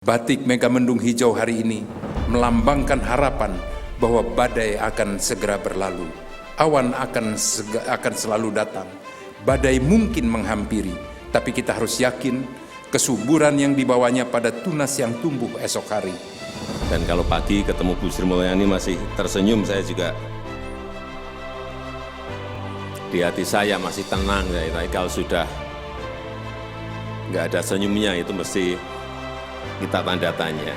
Batik Megamendung Hijau hari ini melambangkan harapan bahwa badai akan segera berlalu. Awan akan selalu datang. Badai mungkin menghampiri, tapi kita harus yakin kesuburan yang dibawanya pada tunas yang tumbuh esok hari. Dan kalau pagi ketemu Bu Sri Mulyani masih tersenyum, saya juga di hati saya masih tenang. Tapi kalau sudah nggak ada senyumnya itu mesti kita tanda tanya.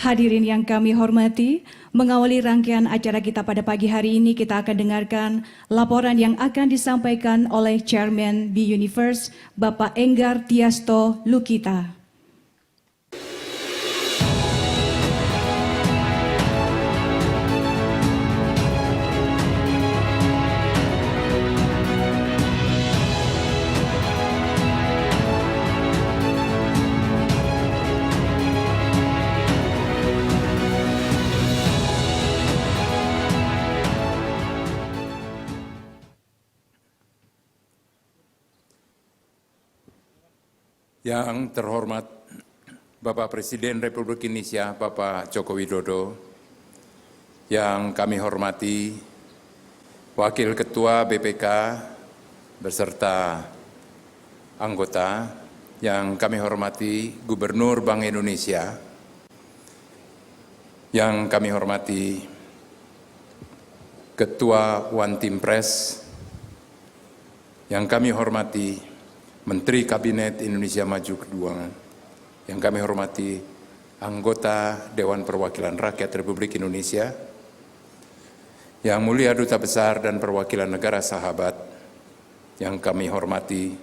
Hadirin yang kami hormati, mengawali rangkaian acara kita pada pagi hari ini, kita akan dengarkan laporan yang akan disampaikan oleh Chairman B-Universe, Bapak Enggar Tiasto Lukita. Yang terhormat Bapak Presiden Republik Indonesia, Bapak Joko Widodo, yang kami hormati Wakil Ketua BPK beserta anggota, yang kami hormati Gubernur Bank Indonesia, yang kami hormati Ketua One Team Press, yang kami hormati Menteri Kabinet Indonesia Maju kedua, yang kami hormati anggota Dewan Perwakilan Rakyat Republik Indonesia, yang mulia Duta Besar dan Perwakilan Negara Sahabat, yang kami hormati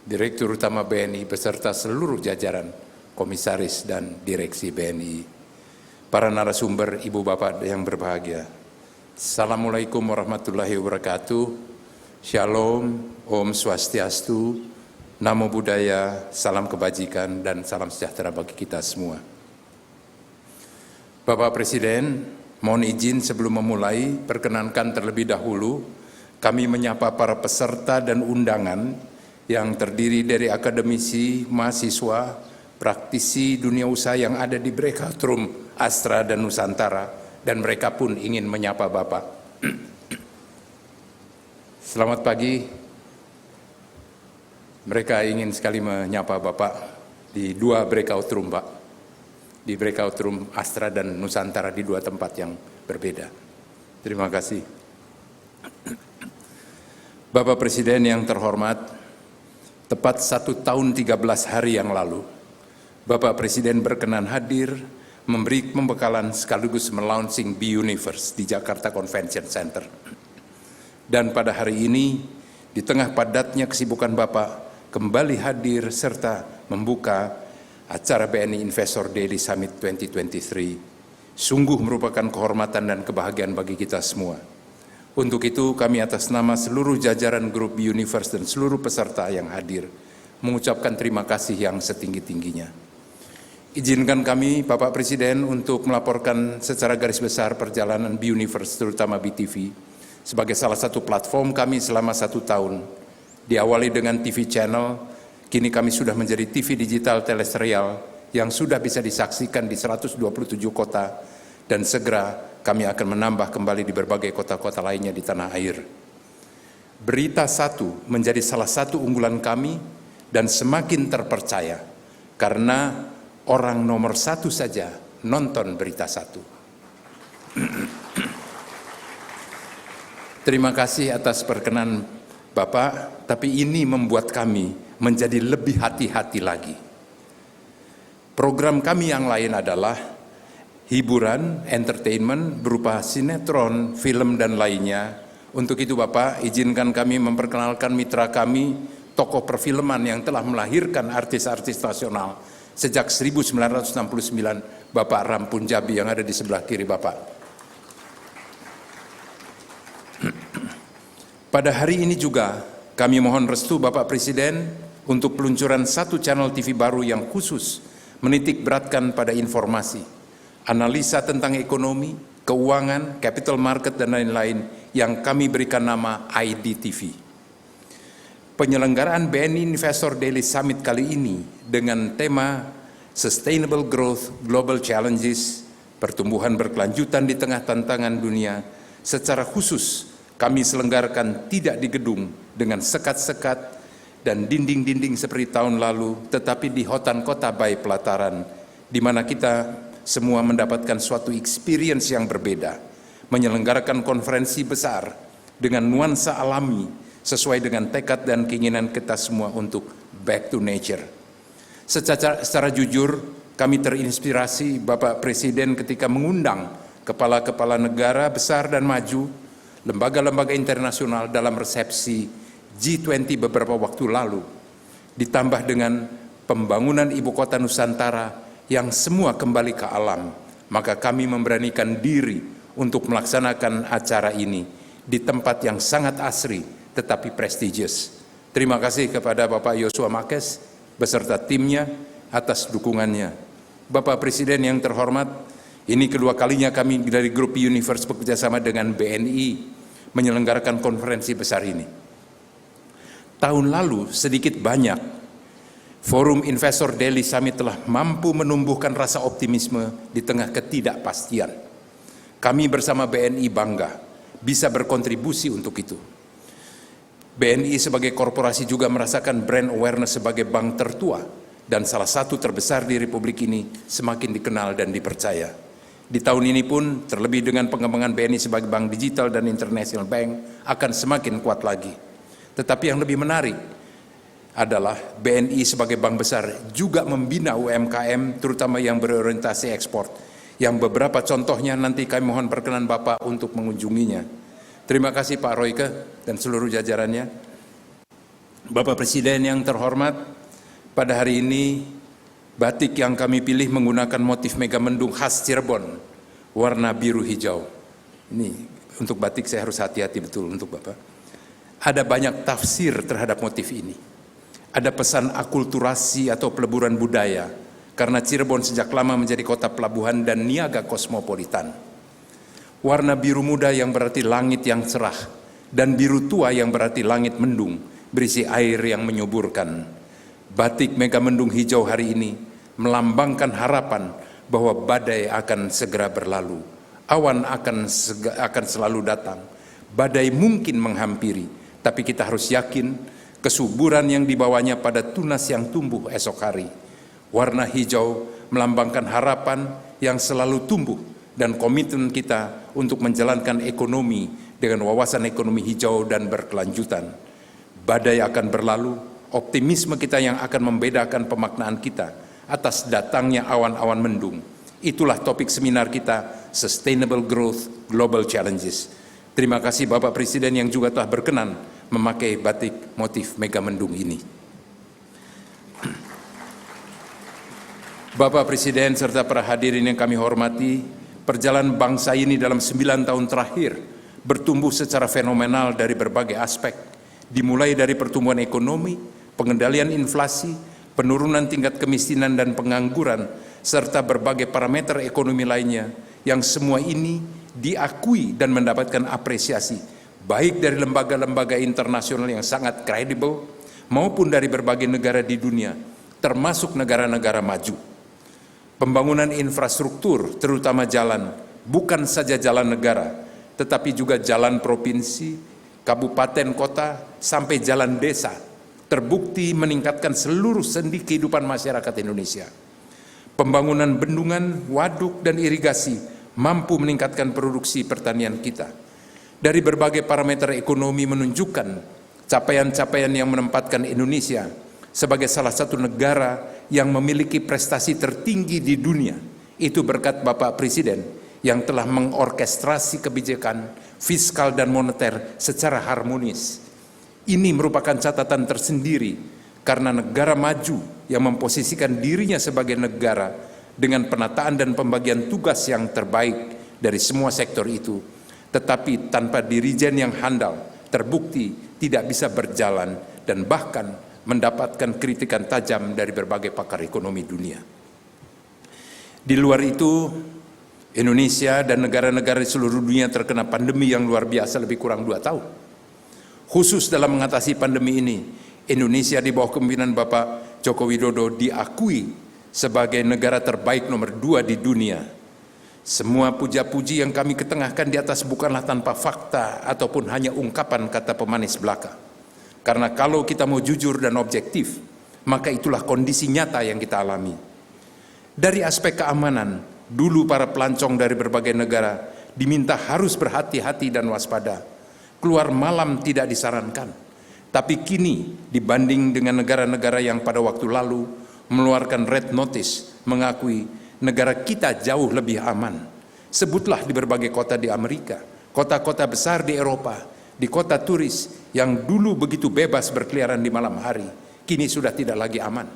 Direktur Utama BNI beserta seluruh jajaran Komisaris dan Direksi BNI, para narasumber, Ibu Bapak yang berbahagia. Assalamualaikum warahmatullahi wabarakatuh. Shalom, Om Swastiastu, Namo Buddhaya, salam kebajikan dan salam sejahtera bagi kita semua. Bapak Presiden, mohon izin sebelum memulai, perkenankan terlebih dahulu kami menyapa para peserta dan undangan yang terdiri dari akademisi, mahasiswa, praktisi dunia usaha yang ada di breakout room Astra dan Nusantara, dan mereka pun ingin menyapa Bapak. Selamat pagi. Mereka ingin sekali menyapa Bapak di dua breakout room, Pak. Di breakout room Astra dan Nusantara di dua tempat yang berbeda. Terima kasih. Bapak Presiden yang terhormat, tepat 1 tahun 13 hari yang lalu, Bapak Presiden berkenan hadir memberi pembekalan sekaligus melaunching B-Universe di Jakarta Convention Center. Dan pada hari ini, di tengah padatnya kesibukan Bapak, kembali hadir serta membuka acara BNI Investor Daily Summit 2023. Sungguh merupakan kehormatan dan kebahagiaan bagi kita semua. Untuk itu kami atas nama seluruh jajaran grup B-Universe dan seluruh peserta yang hadir mengucapkan terima kasih yang setinggi-tingginya. Izinkan kami Bapak Presiden untuk melaporkan secara garis besar perjalanan B-Universe terutama BTV sebagai salah satu platform kami selama 1 tahun. Diawali dengan TV channel, kini kami sudah menjadi TV digital teleserial yang sudah bisa disaksikan di 127 kota, dan segera kami akan menambah kembali di berbagai kota-kota lainnya di tanah air. Berita Satu menjadi salah satu unggulan kami dan semakin terpercaya karena orang nomor 1 saja nonton Berita Satu. Terima kasih atas perkenan Bapak, tapi ini membuat kami menjadi lebih hati-hati lagi. Program kami yang lain adalah hiburan, entertainment, berupa sinetron, film, dan lainnya. Untuk itu Bapak, izinkan kami memperkenalkan mitra kami, tokoh perfilman yang telah melahirkan artis-artis nasional sejak 1969, Bapak Ram Punjabi yang ada di sebelah kiri Bapak. Pada hari ini juga kami mohon restu Bapak Presiden untuk peluncuran satu channel TV baru yang khusus menitik beratkan pada informasi, analisa tentang ekonomi, keuangan, capital market, dan lain-lain yang kami berikan nama IDTV. Penyelenggaraan BNI Investor Daily Summit kali ini dengan tema Sustainable Growth Global Challenges, pertumbuhan berkelanjutan di tengah tantangan dunia, secara khusus kami selenggarakan tidak di gedung dengan sekat-sekat dan dinding-dinding seperti tahun lalu, tetapi di Hotan Kota Bay Pelataran, di mana kita semua mendapatkan suatu experience yang berbeda, menyelenggarakan konferensi besar dengan nuansa alami sesuai dengan tekad dan keinginan kita semua untuk back to nature. Secara jujur, kami terinspirasi Bapak Presiden ketika mengundang kepala-kepala negara besar dan maju, lembaga-lembaga internasional dalam resepsi G20 beberapa waktu lalu, ditambah dengan pembangunan ibu kota Nusantara yang semua kembali ke alam, maka kami memberanikan diri untuk melaksanakan acara ini di tempat yang sangat asri tetapi prestigious. Terima kasih kepada Bapak Yosua Makes beserta timnya atas dukungannya. Bapak Presiden yang terhormat, ini kedua kalinya kami dari Grup Universe bekerjasama dengan BNI menyelenggarakan konferensi besar ini. Tahun lalu sedikit banyak Forum Investor Daily Summit telah mampu menumbuhkan rasa optimisme di tengah ketidakpastian. Kami bersama BNI bangga bisa berkontribusi untuk itu. BNI sebagai korporasi juga merasakan brand awareness sebagai bank tertua dan salah satu terbesar di Republik ini semakin dikenal dan dipercaya. Di tahun ini pun, terlebih dengan pengembangan BNI sebagai bank digital dan international bank akan semakin kuat lagi. Tetapi yang lebih menarik adalah BNI sebagai bank besar juga membina UMKM terutama yang berorientasi ekspor, yang beberapa contohnya nanti kami mohon perkenan Bapak untuk mengunjunginya. Terima kasih Pak Royke dan seluruh jajarannya. Bapak Presiden yang terhormat, pada hari ini batik yang kami pilih menggunakan motif megamendung khas Cirebon, warna biru hijau. Ini untuk batik saya harus hati-hati betul untuk Bapak. Ada banyak tafsir terhadap motif ini. Ada pesan akulturasi atau peleburan budaya, karena Cirebon sejak lama menjadi kota pelabuhan dan niaga kosmopolitan. Warna biru muda yang berarti langit yang cerah, dan biru tua yang berarti langit mendung, berisi air yang menyuburkan. Batik megamendung hijau hari ini melambangkan harapan bahwa badai akan segera berlalu, awan akan selalu datang, badai mungkin menghampiri, tapi kita harus yakin kesuburan yang dibawanya pada tunas yang tumbuh esok hari. Warna hijau melambangkan harapan yang selalu tumbuh dan komitmen kita untuk menjalankan ekonomi dengan wawasan ekonomi hijau dan berkelanjutan. Badai akan berlalu, optimisme kita yang akan membedakan pemaknaan kita atas datangnya awan-awan mendung. Itulah topik seminar kita, Sustainable Growth Global Challenges. Terima kasih Bapak Presiden yang juga telah berkenan memakai batik motif megamendung ini. Bapak Presiden serta para hadirin yang kami hormati, perjalanan bangsa ini dalam 9 tahun terakhir bertumbuh secara fenomenal dari berbagai aspek, dimulai dari pertumbuhan ekonomi, pengendalian inflasi, penurunan tingkat kemiskinan dan pengangguran, serta berbagai parameter ekonomi lainnya yang semua ini diakui dan mendapatkan apresiasi, baik dari lembaga-lembaga internasional yang sangat kredibel maupun dari berbagai negara di dunia, termasuk negara-negara maju. Pembangunan infrastruktur, terutama jalan, bukan saja jalan negara, tetapi juga jalan provinsi, kabupaten, kota, sampai jalan desa, terbukti meningkatkan seluruh sendi kehidupan masyarakat Indonesia. Pembangunan bendungan, waduk, dan irigasi mampu meningkatkan produksi pertanian kita. Dari berbagai parameter ekonomi menunjukkan capaian-capaian yang menempatkan Indonesia sebagai salah satu negara yang memiliki prestasi tertinggi di dunia. Itu berkat Bapak Presiden yang telah mengorkestrasi kebijakan fiskal dan moneter secara harmonis. Ini merupakan catatan tersendiri karena negara maju yang memposisikan dirinya sebagai negara dengan penataan dan pembagian tugas yang terbaik dari semua sektor itu, tetapi tanpa dirijen yang handal, terbukti tidak bisa berjalan dan bahkan mendapatkan kritikan tajam dari berbagai pakar ekonomi dunia. Di luar itu, Indonesia dan negara-negara di seluruh dunia terkena pandemi yang luar biasa lebih kurang 2 tahun. Khusus dalam mengatasi pandemi ini, Indonesia di bawah kepemimpinan Bapak Joko Widodo diakui sebagai negara terbaik nomor 2 di dunia. Semua puja-puji yang kami ketengahkan di atas bukanlah tanpa fakta ataupun hanya ungkapan kata pemanis belaka. Karena kalau kita mau jujur dan objektif, maka itulah kondisi nyata yang kita alami. Dari aspek keamanan, dulu para pelancong dari berbagai negara diminta harus berhati-hati dan waspada. Keluar malam tidak disarankan. Tapi kini dibanding dengan negara-negara yang pada waktu lalu mengeluarkan red notice mengakui negara kita jauh lebih aman. Sebutlah di berbagai kota di Amerika, kota-kota besar di Eropa, di kota turis yang dulu begitu bebas berkeliaran di malam hari, kini sudah tidak lagi aman.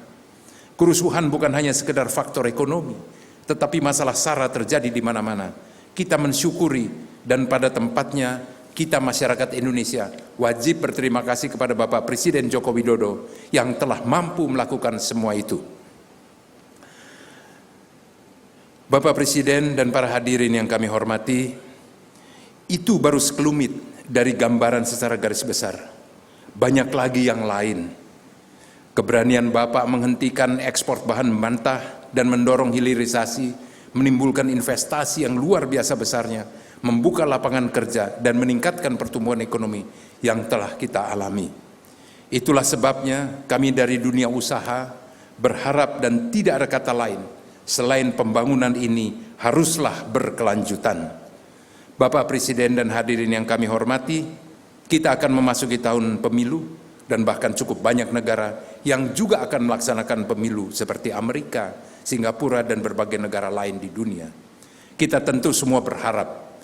Kerusuhan bukan hanya sekedar faktor ekonomi, tetapi masalah SARA terjadi di mana-mana. Kita mensyukuri dan pada tempatnya kita masyarakat Indonesia wajib berterima kasih kepada Bapak Presiden Joko Widodo yang telah mampu melakukan semua itu. Bapak Presiden dan para hadirin yang kami hormati, itu baru sekelumit dari gambaran secara garis besar. Banyak lagi yang lain. Keberanian Bapak menghentikan ekspor bahan mentah dan mendorong hilirisasi, menimbulkan investasi yang luar biasa besarnya, membuka lapangan kerja dan meningkatkan pertumbuhan ekonomi yang telah kita alami. Itulah sebabnya kami dari dunia usaha berharap dan tidak ada kata lain selain pembangunan ini haruslah berkelanjutan. Bapak Presiden dan hadirin yang kami hormati, kita akan memasuki tahun pemilu, dan bahkan cukup banyak negara yang juga akan melaksanakan pemilu seperti Amerika, Singapura, dan berbagai negara lain di dunia. Kita tentu semua berharap,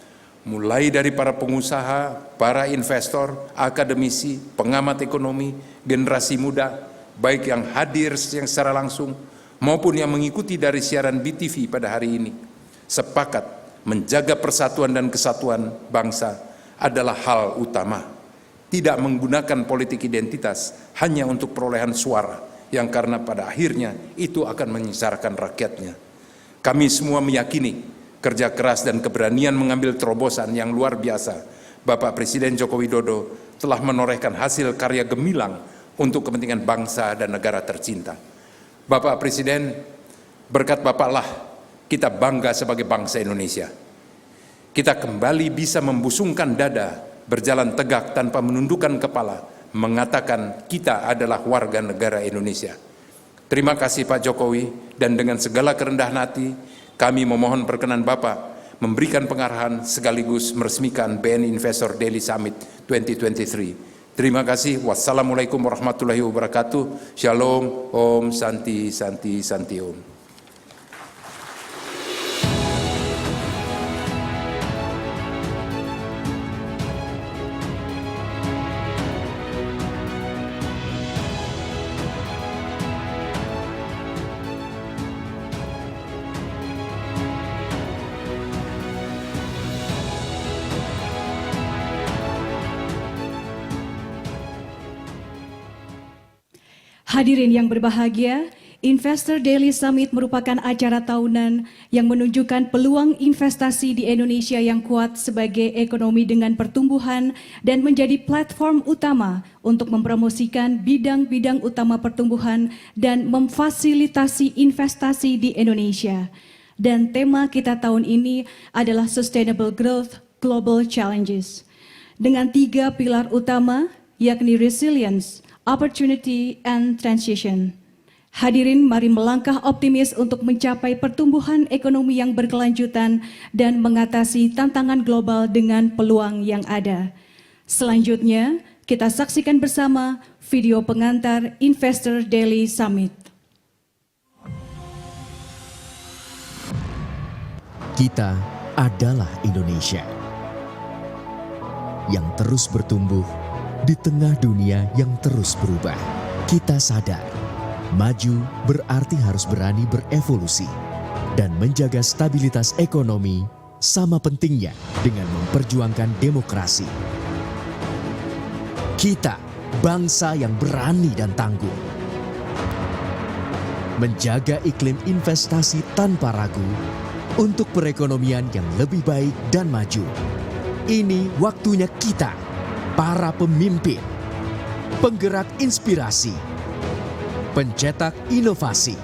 mulai dari para pengusaha, para investor, akademisi, pengamat ekonomi, generasi muda, baik yang hadir yang secara langsung maupun yang mengikuti dari siaran BTV pada hari ini, sepakat menjaga persatuan dan kesatuan bangsa adalah hal utama. Tidak menggunakan politik identitas hanya untuk perolehan suara yang karena pada akhirnya itu akan menyesarkan rakyatnya. Kami semua meyakini kerja keras dan keberanian mengambil terobosan yang luar biasa Bapak Presiden Joko Widodo telah menorehkan hasil karya gemilang untuk kepentingan bangsa dan negara tercinta. Bapak Presiden, berkat Bapaklah kita bangga sebagai bangsa Indonesia. Kita kembali bisa membusungkan dada, berjalan tegak tanpa menundukkan kepala, mengatakan kita adalah warga negara Indonesia. Terima kasih Pak Jokowi, dan dengan segala kerendahan hati, kami memohon perkenan Bapak memberikan pengarahan sekaligus meresmikan BNI Investor Daily Summit 2023. Terima kasih. Wassalamualaikum warahmatullahi wabarakatuh. Shalom, Om, Santi, Santi, Santi Om. Hadirin yang berbahagia, Investor Daily Summit merupakan acara tahunan yang menunjukkan peluang investasi di Indonesia yang kuat sebagai ekonomi dengan pertumbuhan dan menjadi platform utama untuk mempromosikan bidang-bidang utama pertumbuhan dan memfasilitasi investasi di Indonesia. Dan tema kita tahun ini adalah Sustainable Growth Global Challenges. Dengan 3 pilar utama, yakni resilience, opportunity, and transition. Hadirin, mari melangkah optimis untuk mencapai pertumbuhan ekonomi yang berkelanjutan dan mengatasi tantangan global dengan peluang yang ada. Selanjutnya, kita saksikan bersama video pengantar Investor Daily Summit. Kita adalah Indonesia yang terus bertumbuh di tengah dunia yang terus berubah. Kita sadar, maju berarti harus berani berevolusi dan menjaga stabilitas ekonomi sama pentingnya dengan memperjuangkan demokrasi. Kita bangsa yang berani dan tangguh. Menjaga iklim investasi tanpa ragu untuk perekonomian yang lebih baik dan maju. Ini waktunya kita, para pemimpin, penggerak inspirasi, pencetak inovasi,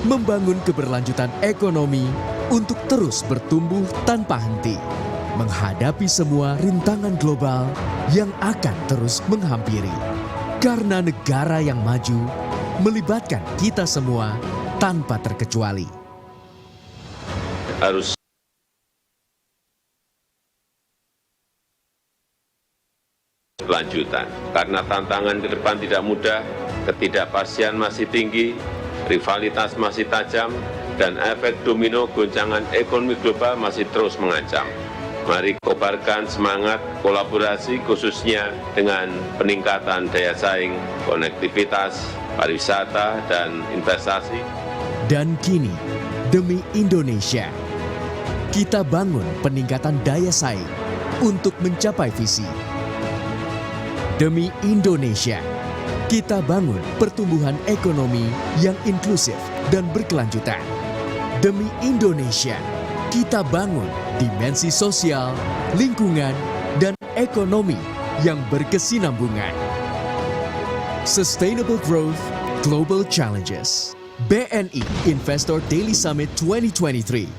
membangun keberlanjutan ekonomi untuk terus bertumbuh tanpa henti, menghadapi semua rintangan global yang akan terus menghampiri. Karena negara yang maju melibatkan kita semua tanpa terkecuali. Harus lanjutan, karena tantangan ke depan tidak mudah, ketidakpastian masih tinggi, rivalitas masih tajam, dan efek domino goncangan ekonomi global masih terus mengancam. Mari kobarkan semangat kolaborasi khususnya dengan peningkatan daya saing, konektivitas, pariwisata, dan investasi. Dan kini, demi Indonesia, kita bangun peningkatan daya saing untuk mencapai visi. Demi Indonesia, kita bangun pertumbuhan ekonomi yang inklusif dan berkelanjutan. Demi Indonesia, kita bangun dimensi sosial, lingkungan, dan ekonomi yang berkesinambungan. Sustainable Growth, Global Challenges. BNI Investor Daily Summit 2023.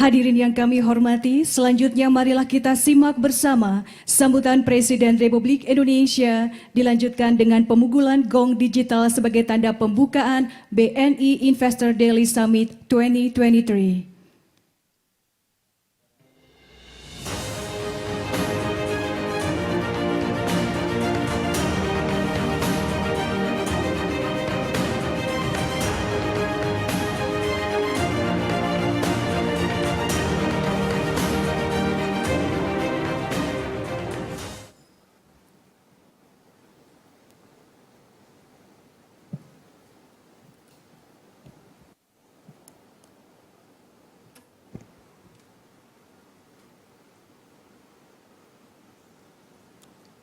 Hadirin yang kami hormati, selanjutnya marilah kita simak bersama sambutan Presiden Republik Indonesia dilanjutkan dengan pemukulan gong digital sebagai tanda pembukaan BNI Investor Daily Summit 2023.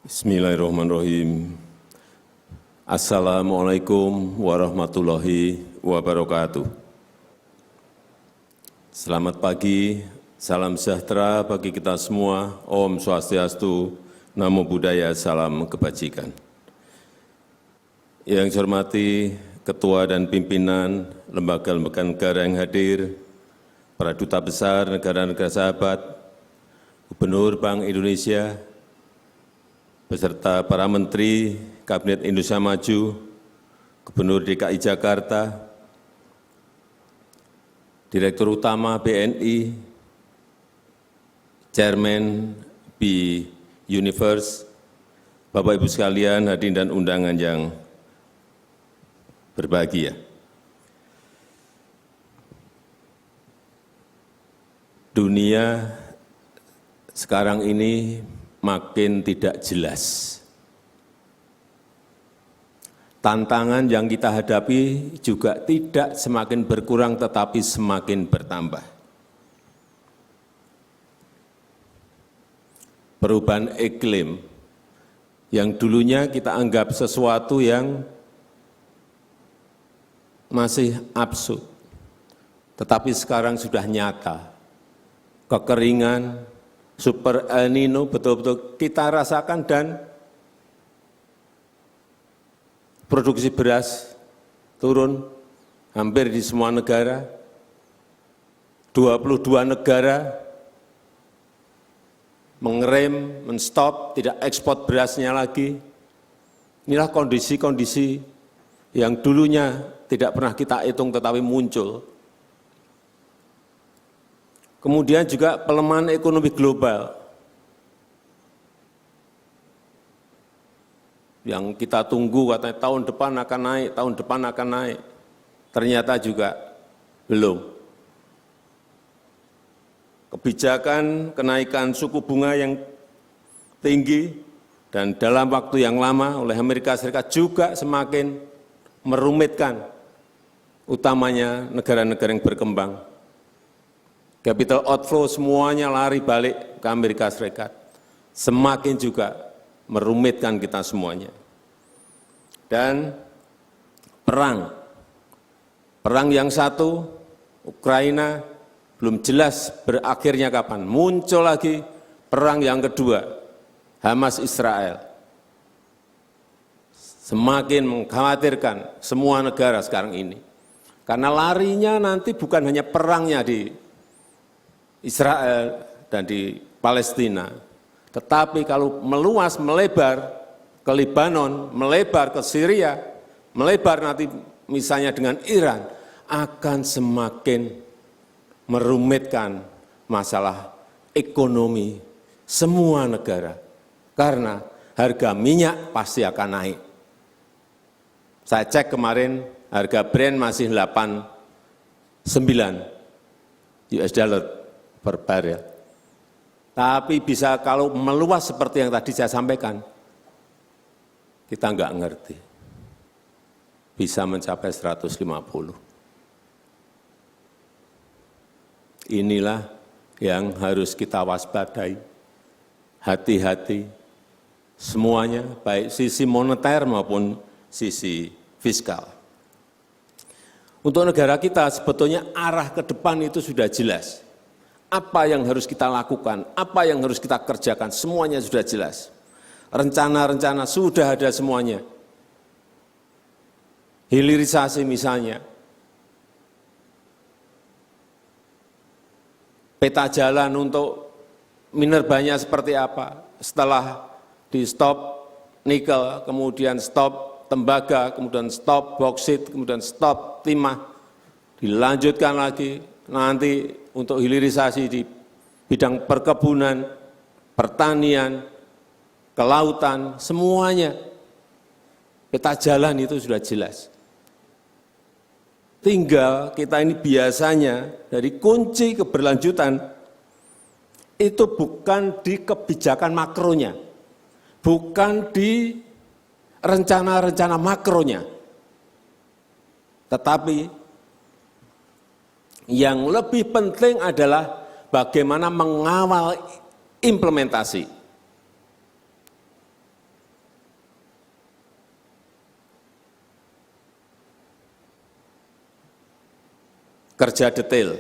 Bismillahirrahmanirrahim. Assalamualaikum warahmatullahi wabarakatuh. Selamat pagi, salam sejahtera bagi kita semua. Om Swastiastu, Namo Buddhaya, salam kebajikan. Yang saya hormati Ketua dan Pimpinan lembaga-lembaga negara yang hadir, para duta besar negara-negara sahabat, Gubernur Bank Indonesia, beserta para Menteri Kabinet Indonesia Maju, Gubernur DKI Jakarta, Direktur Utama BNI, Chairman B Universe, Bapak Ibu sekalian, hadirin dan undangan yang berbahagia. Dunia sekarang ini makin tidak jelas. Tantangan yang kita hadapi juga tidak semakin berkurang tetapi semakin bertambah. Perubahan iklim yang dulunya kita anggap sesuatu yang masih absurd, tetapi sekarang sudah nyata. Kekeringan, Super El Nino betul-betul kita rasakan, dan produksi beras turun hampir di semua negara. 22 negara mengerem, menstop, tidak ekspor berasnya lagi. Inilah kondisi-kondisi yang dulunya tidak pernah kita hitung tetapi muncul. Kemudian juga pelemahan ekonomi global yang kita tunggu katanya tahun depan akan naik, tahun depan akan naik. Ternyata juga belum. Kebijakan kenaikan suku bunga yang tinggi dan dalam waktu yang lama oleh Amerika Serikat juga semakin merumitkan, utamanya negara-negara yang berkembang. capital outflow semuanya lari balik ke Amerika Serikat. Semakin juga merumitkan kita semuanya. Dan perang yang satu, Ukraina, belum jelas berakhirnya kapan. Muncul lagi perang yang kedua, Hamas Israel. Semakin mengkhawatirkan semua negara sekarang ini. Karena larinya nanti bukan hanya perangnya di Israel dan di Palestina, tetapi kalau meluas, melebar ke Lebanon, melebar ke Syria, melebar nanti misalnya dengan Iran, akan semakin merumitkan masalah ekonomi semua negara. Karena harga minyak pasti akan naik. Saya cek kemarin, harga Brent masih 89 US dollar per barel. Tapi bisa kalau meluas seperti yang tadi saya sampaikan, kita enggak ngerti. Bisa mencapai 150. Inilah yang harus kita waspadai. Hati-hati semuanya, baik sisi moneter maupun sisi fiskal. Untuk negara kita sebetulnya arah ke depan itu sudah jelas. Apa yang harus kita lakukan, apa yang harus kita kerjakan, semuanya sudah jelas. Rencana-rencana sudah ada semuanya. Hilirisasi misalnya. Peta jalan untuk minerbanya seperti apa. Setelah di stop nikel, kemudian stop tembaga, kemudian stop boksit, kemudian stop timah. Dilanjutkan lagi nanti untuk hilirisasi di bidang perkebunan, pertanian, kelautan, semuanya. Peta jalan itu sudah jelas. Tinggal kita ini biasanya dari kunci keberlanjutan itu bukan di kebijakan makronya, bukan di rencana-rencana makronya, tetapi yang lebih penting adalah bagaimana mengawal implementasi. Kerja detail,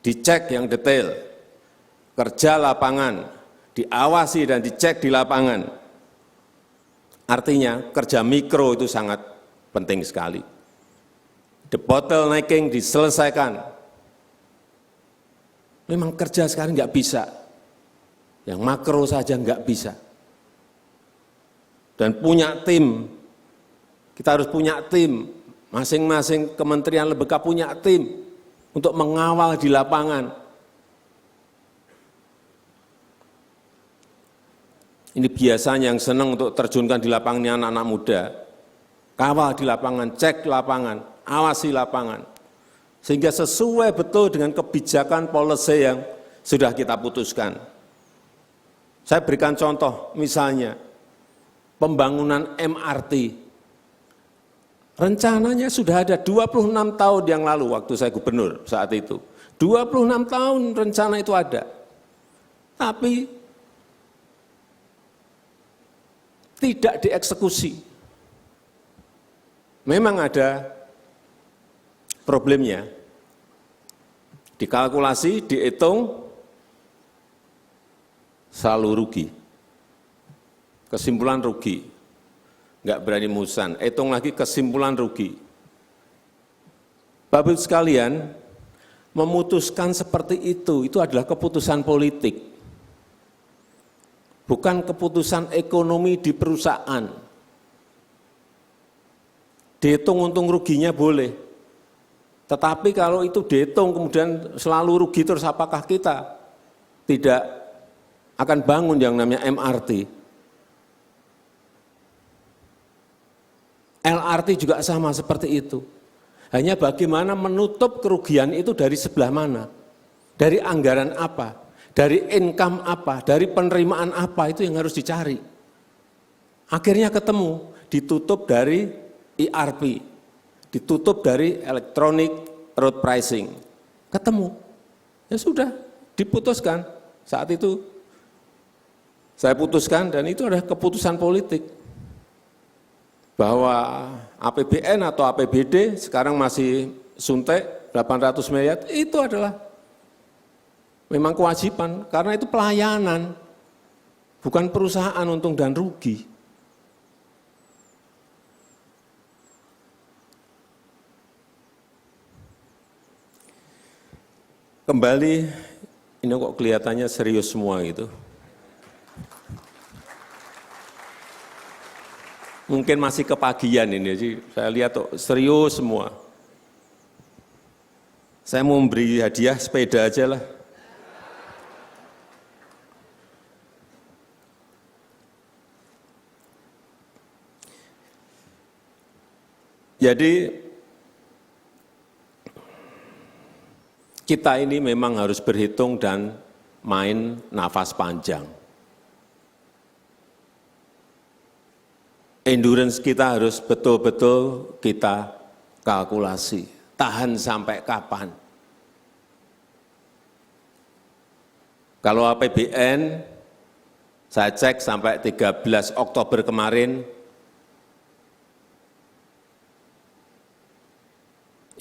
dicek yang detail, kerja lapangan, diawasi dan dicek di lapangan. Artinya kerja mikro itu sangat penting sekali. The bottlenecking diselesaikan. Memang kerja sekarang nggak bisa, yang makro saja nggak bisa. Dan punya tim, kita harus punya tim. Masing-masing kementerian lembaga punya tim untuk mengawal di lapangan. Ini biasanya yang senang untuk terjunkan di lapangan ini anak-anak muda. Kawal di lapangan, cek lapangan, awasi lapangan. Sehingga sesuai betul dengan kebijakan policy yang sudah kita putuskan. Saya berikan contoh, misalnya pembangunan MRT. Rencananya sudah ada 26 tahun yang lalu waktu saya gubernur saat itu. 26 tahun rencana itu ada. Tapi tidak dieksekusi. Memang ada problemnya. Dikalkulasi, dihitung, selalu rugi. Kesimpulan rugi. Enggak berani musan, hitung lagi kesimpulan rugi. Bapak-Ibu sekalian, memutuskan seperti itu adalah keputusan politik. Bukan keputusan ekonomi di perusahaan. Dihitung untung ruginya boleh. Tetapi kalau itu dihitung kemudian selalu rugi, terus apakah kita tidak akan bangun yang namanya MRT? LRT juga sama seperti itu. Hanya bagaimana menutup kerugian itu dari sebelah mana, dari anggaran apa, dari income apa, dari penerimaan apa, itu yang harus dicari. Akhirnya ketemu, ditutup dari ERP, ditutup dari electronic road pricing, ketemu. Ya sudah, diputuskan. Saat itu saya putuskan dan itu adalah keputusan politik. Bahwa APBN atau APBD sekarang masih suntik 800 miliar, itu adalah memang kewajiban, karena itu pelayanan, bukan perusahaan untung dan rugi. Kembali, ini kok kelihatannya serius semua gitu. Mungkin masih kepagian ini, jadi saya lihat tuh serius semua. Saya mau memberi hadiah sepeda aja lah. Jadi kita ini memang harus berhitung dan main nafas panjang. Endurance kita harus betul-betul kita kalkulasi, tahan sampai kapan. Kalau APBN, saya cek sampai 13 Oktober kemarin,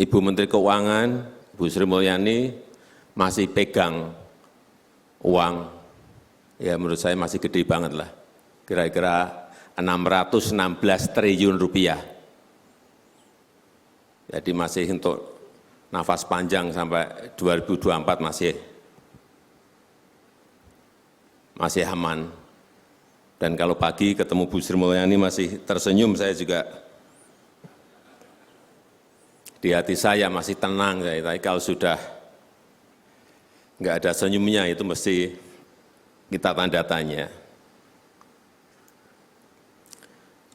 Ibu Menteri Keuangan, Bu Sri Mulyani masih pegang uang, ya menurut saya masih gede banget lah, kira-kira 616 triliun rupiah. Jadi masih untuk nafas panjang sampai 2024 masih aman. Dan kalau pagi ketemu Bu Sri Mulyani masih tersenyum, saya juga di hati saya masih tenang. Tapi kalau sudah nggak ada senyumnya itu mesti kita tanda tanya.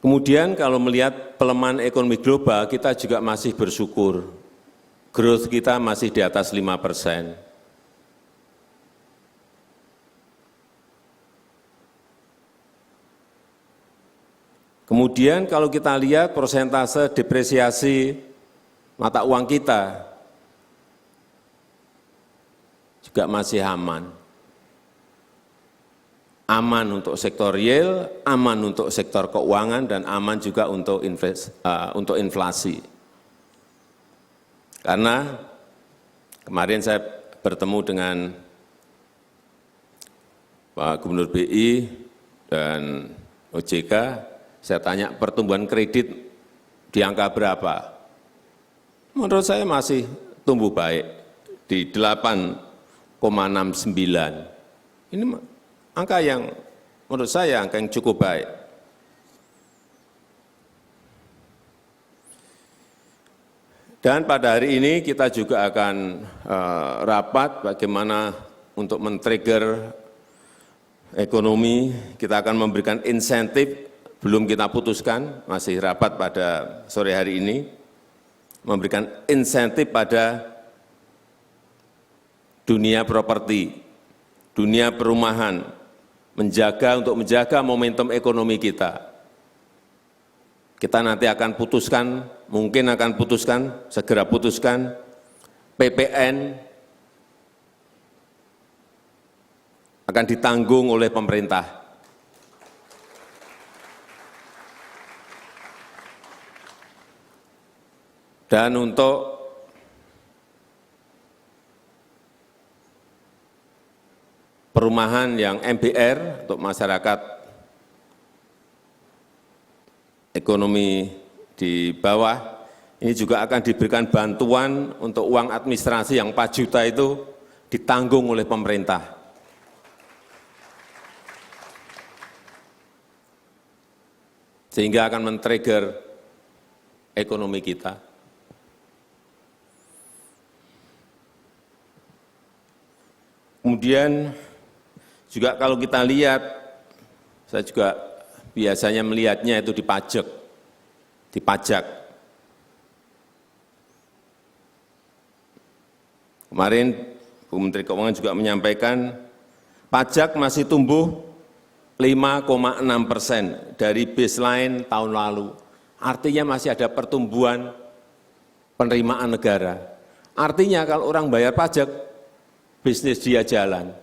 Kemudian kalau melihat pelemahan ekonomi global, kita juga masih bersyukur. Growth kita masih di atas 5%. Kemudian kalau kita lihat persentase depresiasi mata uang kita, juga masih aman. Aman untuk sektor real, aman untuk sektor keuangan, dan aman juga untuk inflasi. Karena kemarin saya bertemu dengan Pak Gubernur BI dan OJK, saya tanya pertumbuhan kredit di angka berapa. Menurut saya masih tumbuh baik di 8,69. Ini angka yang menurut saya angka yang cukup baik. Dan pada hari ini kita juga akan rapat bagaimana untuk men-trigger ekonomi. Kita akan memberikan insentif, belum kita putuskan, masih rapat pada sore hari ini, memberikan insentif pada dunia properti, dunia perumahan, untuk menjaga momentum ekonomi kita. Kita nanti akan putuskan, mungkin akan putuskan, segera putuskan, PPN akan ditanggung oleh pemerintah. Dan untuk perumahan yang MBR untuk masyarakat ekonomi di bawah, ini juga akan diberikan bantuan untuk uang administrasi yang 4 juta itu ditanggung oleh pemerintah. Sehingga akan men-trigger ekonomi kita. Kemudian juga kalau kita lihat, saya juga biasanya melihatnya itu di pajak. Kemarin Bu Menteri Keuangan juga menyampaikan, pajak masih tumbuh 5,6% dari baseline tahun lalu. Artinya masih ada pertumbuhan penerimaan negara. Artinya kalau orang bayar pajak, bisnis dia jalan.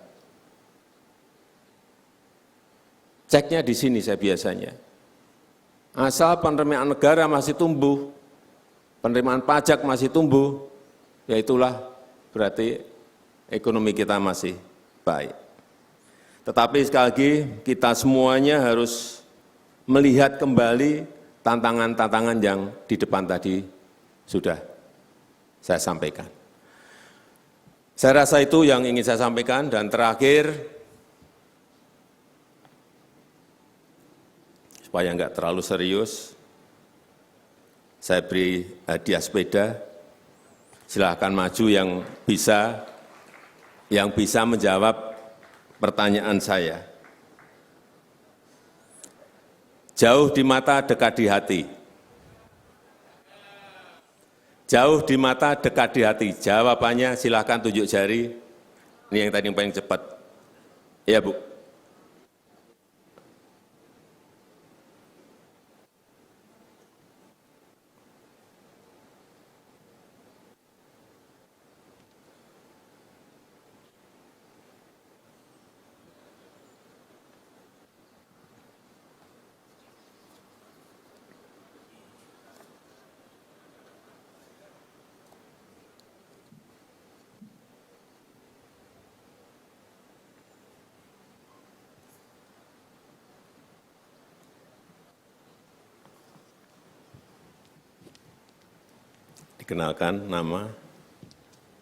Ceknya di sini saya biasanya. Asal penerimaan negara masih tumbuh, penerimaan pajak masih tumbuh, ya itulah berarti ekonomi kita masih baik. Tetapi sekali lagi kita semuanya harus melihat kembali tantangan-tantangan yang di depan tadi sudah saya sampaikan. Saya rasa itu yang ingin saya sampaikan, dan terakhir, supaya enggak terlalu serius, saya beri hadiah sepeda. Silahkan maju yang bisa menjawab pertanyaan saya. Jauh di mata, dekat di hati. Jauh di mata, dekat di hati. Jawabannya silahkan tunjuk jari. Ini yang tadi yang paling cepat. Ya, Bu. Dikenalkan nama.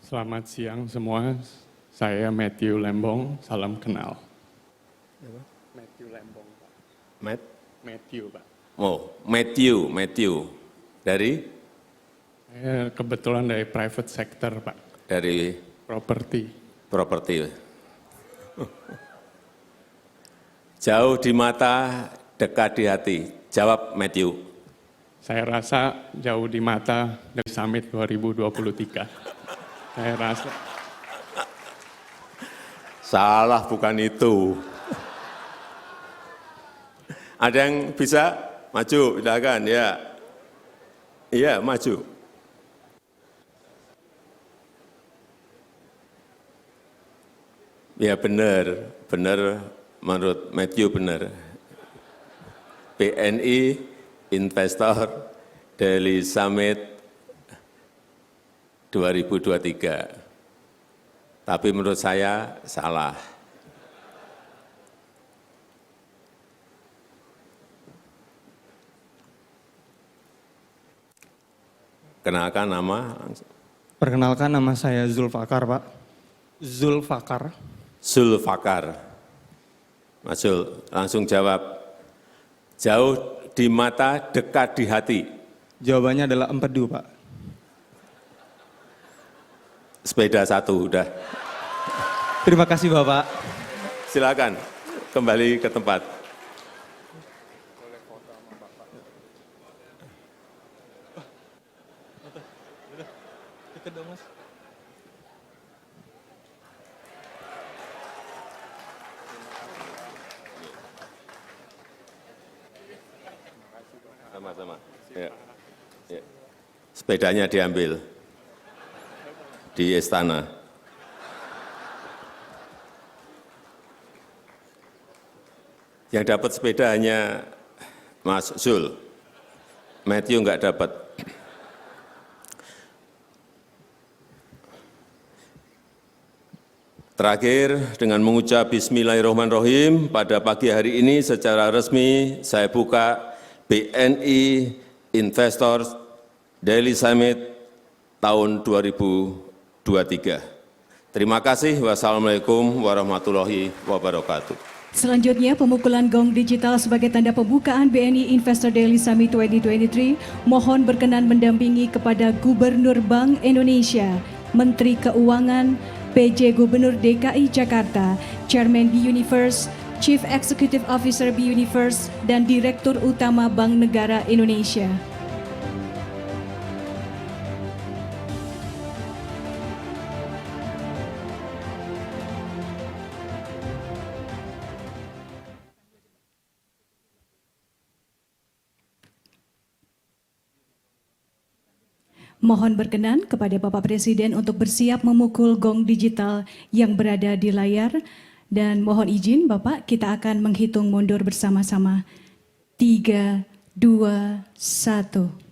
Selamat siang semua, saya Matthew Lembong, salam kenal. Matthew Lembong, Pak. Matthew, Pak. Oh, Matthew. Dari? Saya kebetulan dari private sector, Pak. Dari? Properti. Jauh di mata, dekat di hati. Jawab, Matthew. Saya rasa jauh di mata dari Summit 2023. Saya rasa. Salah, bukan itu. Ada yang bisa maju, silakan ya. Iya, maju. Ya benar menurut Matthew benar. BNI Investor Daily Summit 2023. Tapi menurut saya salah. Kenalkan nama. Perkenalkan, nama saya Zulfakar, Pak. Zulfakar. Mas Zul, langsung jawab. Jauh di mata, dekat di hati. Jawabannya adalah empedu, Pak. Sepeda satu, udah. Terima kasih, Bapak. Silakan kembali ke tempat. Sama-sama. Ya. Ya. Sepedanya diambil di istana. Yang dapat sepeda hanya Mas Zul. Matthew enggak dapat. Terakhir, dengan mengucap Bismillahirrahmanirrahim, pada pagi hari ini secara resmi saya buka BNI Investor Daily Summit tahun 2023. Terima kasih. Wassalamualaikum warahmatullahi wabarakatuh. Selanjutnya, pemukulan gong digital sebagai tanda pembukaan BNI Investor Daily Summit 2023. Mohon berkenan mendampingi kepada Gubernur Bank Indonesia, Menteri Keuangan, PJ Gubernur DKI Jakarta, Chairman B-Universe, Chief Executive Officer B-Universe, dan Direktur Utama Bank Negara Indonesia. Mohon berkenan kepada Bapak Presiden untuk bersiap memukul gong digital yang berada di layar. Dan mohon izin Bapak, kita akan menghitung mundur bersama-sama. 3, 2, 1.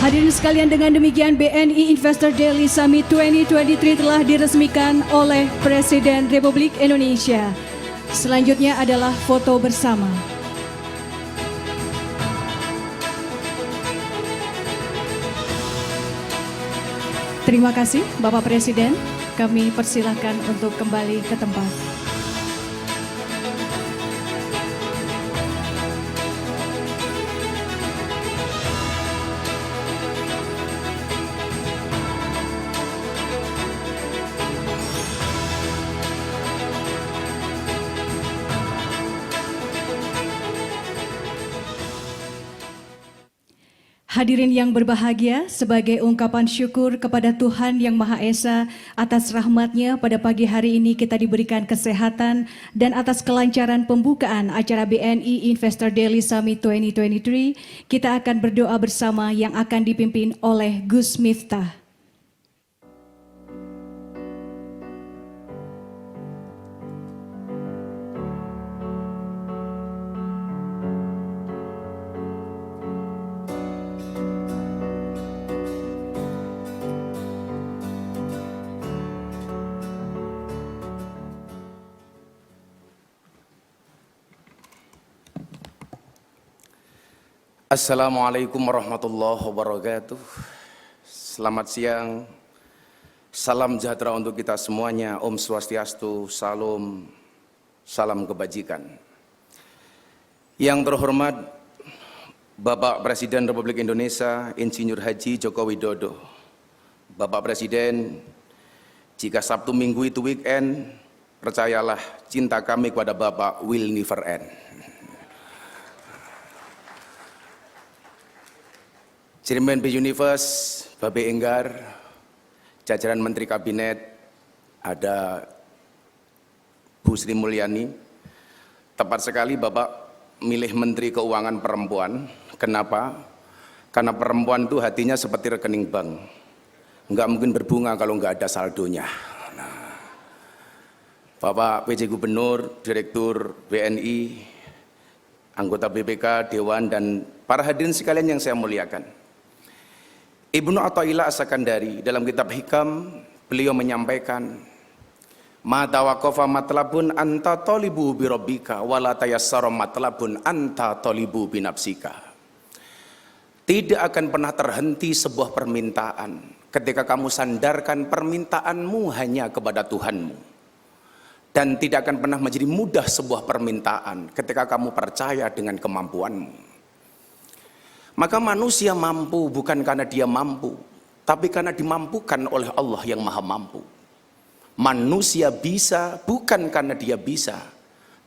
Hadirin sekalian, dengan demikian BNI Investor Daily Summit 2023 telah diresmikan oleh Presiden Republik Indonesia. Selanjutnya adalah foto bersama. Terima kasih Bapak Presiden, kami persilahkan untuk kembali ke tempat. Hadirin yang berbahagia, sebagai ungkapan syukur kepada Tuhan Yang Maha Esa atas rahmat-Nya pada pagi hari ini kita diberikan kesehatan dan atas kelancaran pembukaan acara BNI Investor Daily Summit 2023, kita akan berdoa bersama yang akan dipimpin oleh Gus Miftah. Assalamualaikum warahmatullahi wabarakatuh. Selamat siang. Salam sejahtera untuk kita semuanya. Om Swastiastu, Salam, salam kebajikan. Yang terhormat Bapak Presiden Republik Indonesia Insinyur Haji Joko Widodo. Bapak Presiden, jika Sabtu Minggu itu weekend, percayalah cinta kami kepada Bapak will never end. Chairman B Universe, Babe Enggar, jajaran Menteri Kabinet, ada Bu Sri Mulyani. Tepat sekali Bapak milih Menteri Keuangan perempuan. Kenapa? Karena perempuan itu hatinya seperti rekening bank. Enggak mungkin berbunga kalau enggak ada saldonya. Nah, Bapak PJ Gubernur, Direktur BNI, anggota BPK, Dewan, dan para hadirin sekalian yang saya muliakan. Ibnu Athaillah As-Sakandari dalam kitab Hikam, beliau menyampaikan, ma tawaqafa matlabun anta talibu bi rabbika wa la tayassara matlabun anta talibu bi nafsika. Tidak akan pernah terhenti sebuah permintaan ketika kamu sandarkan permintaanmu hanya kepada Tuhanmu. Dan tidak akan pernah menjadi mudah sebuah permintaan ketika kamu percaya dengan kemampuanmu. Maka manusia mampu bukan karena dia mampu, tapi karena dimampukan oleh Allah yang Maha Mampu. Manusia bisa bukan karena dia bisa,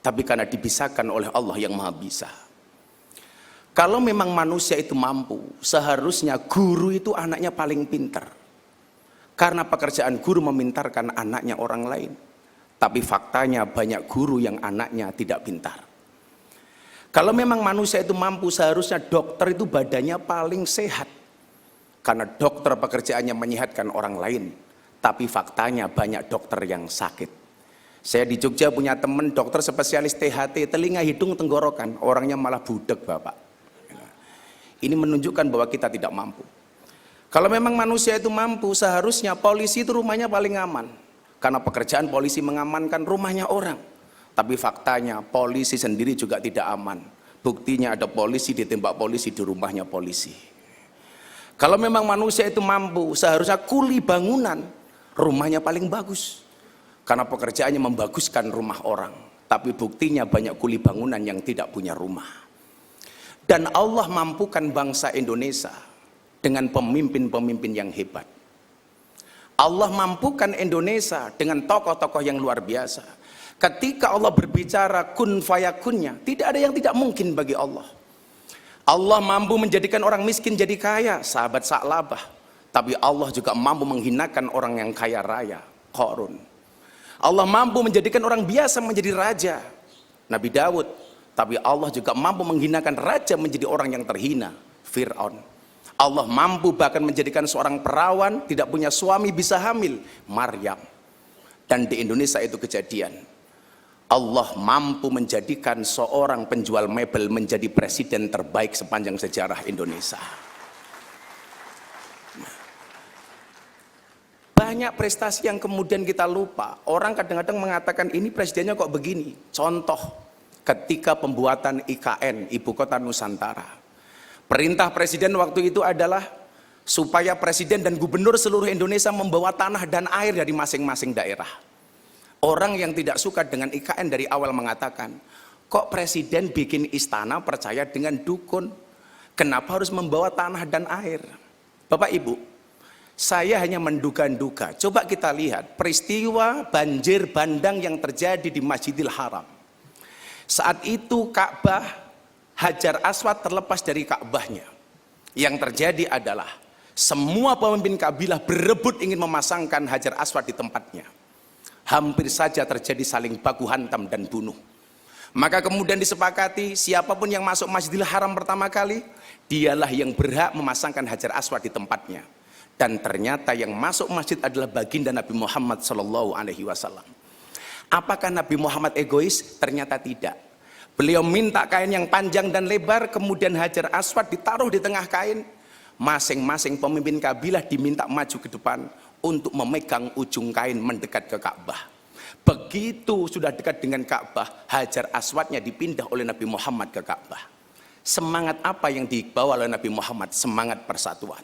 tapi karena dibisakan oleh Allah yang Maha Bisa. Kalau memang manusia itu mampu, seharusnya guru itu anaknya paling pintar. Karena pekerjaan guru memintarkan anaknya orang lain. Tapi faktanya banyak guru yang anaknya tidak pintar. Kalau memang manusia itu mampu, seharusnya dokter itu badannya paling sehat. Karena dokter pekerjaannya menyehatkan orang lain. Tapi faktanya banyak dokter yang sakit. Saya di Jogja punya teman dokter spesialis THT, telinga, hidung, tenggorokan. Orangnya malah budek Bapak. Ini menunjukkan bahwa kita tidak mampu. Kalau memang manusia itu mampu, seharusnya polisi itu rumahnya paling aman. Karena pekerjaan polisi mengamankan rumahnya orang. Tapi faktanya polisi sendiri juga tidak aman. Buktinya ada polisi ditembak polisi di rumahnya polisi. Kalau memang manusia itu mampu, seharusnya kuli bangunan rumahnya paling bagus. Karena pekerjaannya membaguskan rumah orang. Tapi buktinya banyak kuli bangunan yang tidak punya rumah. Dan Allah mampukan bangsa Indonesia dengan pemimpin-pemimpin yang hebat. Allah mampukan Indonesia dengan tokoh-tokoh yang luar biasa. Ketika Allah berbicara kun fayakunnya, tidak ada yang tidak mungkin bagi Allah. Allah mampu menjadikan orang miskin jadi kaya, sahabat Sa'labah. Tapi Allah juga mampu menghinakan orang yang kaya raya, Qarun. Allah mampu menjadikan orang biasa menjadi raja, Nabi Daud. Tapi Allah juga mampu menghinakan raja menjadi orang yang terhina, Fir'aun. Allah mampu bahkan menjadikan seorang perawan tidak punya suami bisa hamil, Maryam. Dan di Indonesia itu kejadian. Allah mampu menjadikan seorang penjual mebel menjadi presiden terbaik sepanjang sejarah Indonesia. Banyak prestasi yang kemudian kita lupa. Orang kadang-kadang mengatakan ini presidennya kok begini. Contoh, ketika pembuatan IKN, Ibu Kota Nusantara. Perintah presiden waktu itu adalah supaya presiden dan gubernur seluruh Indonesia membawa tanah dan air dari masing-masing daerah. Orang yang tidak suka dengan IKN dari awal mengatakan, kok presiden bikin istana percaya dengan dukun? Kenapa harus membawa tanah dan air? Bapak Ibu, saya hanya menduga-duga. Coba kita lihat peristiwa banjir bandang yang terjadi di Masjidil Haram. Saat itu Ka'bah, Hajar Aswad terlepas dari Ka'bahnya. Yang terjadi adalah semua pemimpin kabilah berebut ingin memasangkan Hajar Aswad di tempatnya. Hampir saja terjadi saling baku hantam dan bunuh. Maka kemudian disepakati siapapun yang masuk Masjidil Haram pertama kali, dialah yang berhak memasangkan Hajar Aswad di tempatnya. Dan ternyata yang masuk masjid adalah baginda Nabi Muhammad SAW. Apakah Nabi Muhammad egois? Ternyata tidak. Beliau minta kain yang panjang dan lebar, kemudian Hajar Aswad ditaruh di tengah kain. Masing-masing pemimpin kabilah diminta maju ke depan untuk memegang ujung kain mendekat ke Ka'bah. Begitu sudah dekat dengan Ka'bah, Hajar Aswadnya dipindah oleh Nabi Muhammad ke Ka'bah. Semangat apa yang dibawa oleh Nabi Muhammad? Semangat persatuan.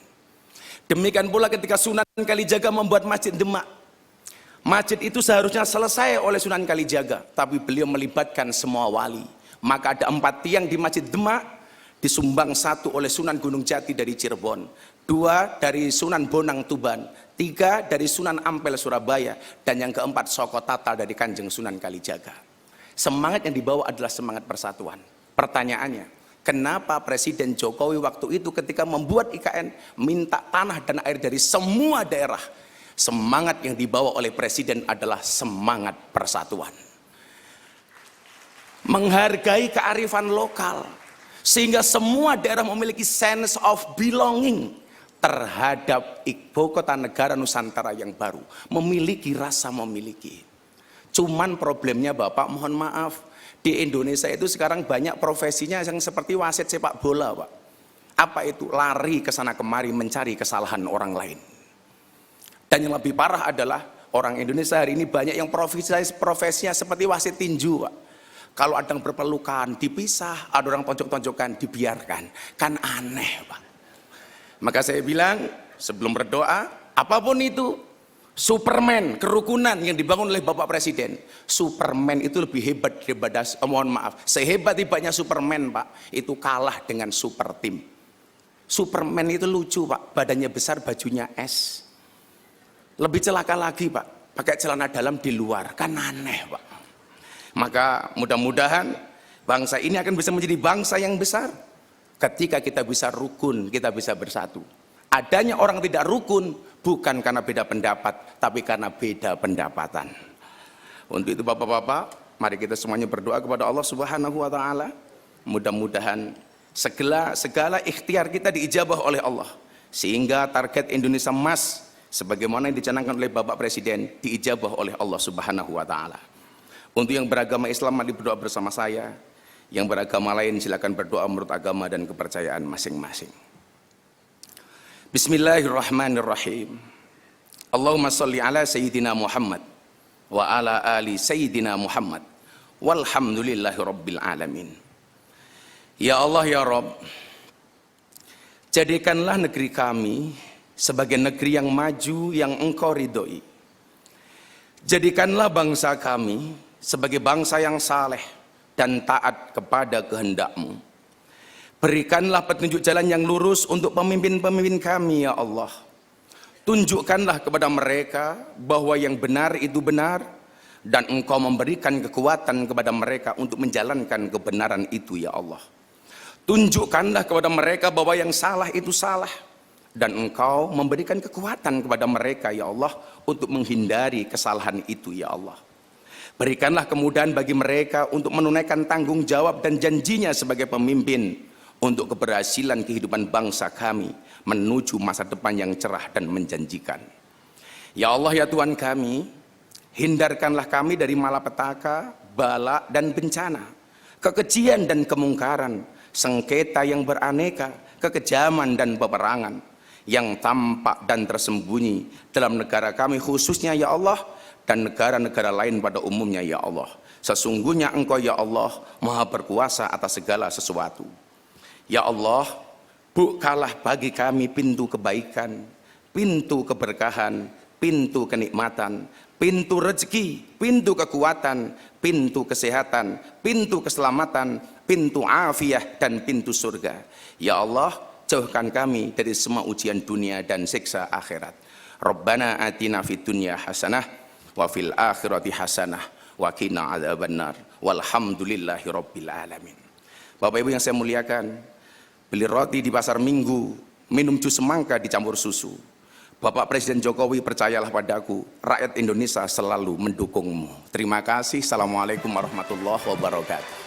Demikian pula ketika Sunan Kalijaga membuat Masjid Demak. Masjid itu seharusnya selesai oleh Sunan Kalijaga, tapi beliau melibatkan semua wali. Maka ada 4 tiang di Masjid Demak, disumbang 1 oleh Sunan Gunung Jati dari Cirebon, 2 dari Sunan Bonang Tuban, 3 dari Sunan Ampel Surabaya, dan yang keempat Soko Tata dari Kanjeng Sunan Kalijaga. Semangat yang dibawa adalah semangat persatuan. Pertanyaannya, kenapa Presiden Jokowi waktu itu ketika membuat IKN minta tanah dan air dari semua daerah? Semangat yang dibawa oleh Presiden adalah semangat persatuan. Menghargai kearifan lokal, sehingga semua daerah memiliki sense of belonging terhadap ibu kota negara Nusantara yang baru, memiliki rasa memiliki. Cuman problemnya Bapak, mohon maaf, di Indonesia itu sekarang banyak profesinya yang seperti wasit sepak bola, Pak. Apa itu? Lari ke sana kemari mencari kesalahan orang lain. Dan yang lebih parah adalah orang Indonesia hari ini banyak yang profesinya seperti wasit tinju, Pak. Kalau ada yang berpelukan dipisah, ada orang tonjok-tonjokan dibiarkan. Kan aneh, Pak. Maka saya bilang sebelum berdoa, apapun itu, Superman, kerukunan yang dibangun oleh Bapak Presiden, Superman itu lebih hebat daripada, mohon maaf, sehebat-hebatnya Superman, Pak, itu kalah dengan super tim. Superman itu lucu, Pak, badannya besar, bajunya es. Lebih celaka lagi, Pak, pakai celana dalam di luar, kan aneh, Pak. Maka mudah-mudahan bangsa ini akan bisa menjadi bangsa yang besar ketika kita bisa rukun, kita bisa bersatu. Adanya orang tidak rukun bukan karena beda pendapat, tapi karena beda pendapatan. Untuk itu Bapak-bapak, mari kita semuanya berdoa kepada Allah Subhanahu wa taala. Mudah-mudahan segala ikhtiar kita diijabah oleh Allah, sehingga target Indonesia Emas sebagaimana yang dicanangkan oleh Bapak Presiden diijabah oleh Allah Subhanahu wa taala. Untuk yang beragama Islam, mari berdoa bersama saya. Yang beragama lain silakan berdoa menurut agama dan kepercayaan masing-masing. Bismillahirrahmanirrahim. Allahumma sholli ala Sayyidina Muhammad wa ala ali Sayyidina Muhammad walhamdulillahi rabbil alamin. Ya Allah ya Rabb, jadikanlah negeri kami sebagai negeri yang maju yang Engkau ridhoi. Jadikanlah bangsa kami sebagai bangsa yang saleh dan taat kepada kehendak-Mu. Berikanlah petunjuk jalan yang lurus untuk pemimpin-pemimpin kami ya Allah. Tunjukkanlah kepada mereka bahwa yang benar itu benar, dan Engkau memberikan kekuatan kepada mereka untuk menjalankan kebenaran itu ya Allah. Tunjukkanlah kepada mereka bahwa yang salah itu salah, dan Engkau memberikan kekuatan kepada mereka ya Allah untuk menghindari kesalahan itu ya Allah. Berikanlah kemudahan bagi mereka untuk menunaikan tanggung jawab dan janjinya sebagai pemimpin untuk keberhasilan kehidupan bangsa kami menuju masa depan yang cerah dan menjanjikan. Ya Allah ya Tuhan kami, hindarkanlah kami dari malapetaka, bala dan bencana, kekejian dan kemungkaran, sengketa yang beraneka, kekejaman dan peperangan yang tampak dan tersembunyi dalam negara kami khususnya ya Allah, dan negara-negara lain pada umumnya ya Allah. Sesungguhnya Engkau ya Allah Maha berkuasa atas segala sesuatu. Ya Allah, bukalah bagi kami pintu kebaikan, pintu keberkahan, pintu kenikmatan, pintu rezeki, pintu kekuatan, pintu kesehatan, pintu keselamatan, pintu afiah dan pintu surga. Ya Allah, jauhkan kami dari semua ujian dunia dan siksa akhirat. Rabbana atina fid dunya hasanah wa fil akhirati hasanah wa qina adzabannar. Walhamdulillahi rabbil alamin. Bapak Ibu yang saya muliakan, beli roti di pasar Minggu, minum jus semangka dicampur susu. Bapak Presiden Jokowi, percayalah padaku, rakyat Indonesia selalu mendukungmu. Terima kasih. Assalamualaikum warahmatullahi wabarakatuh.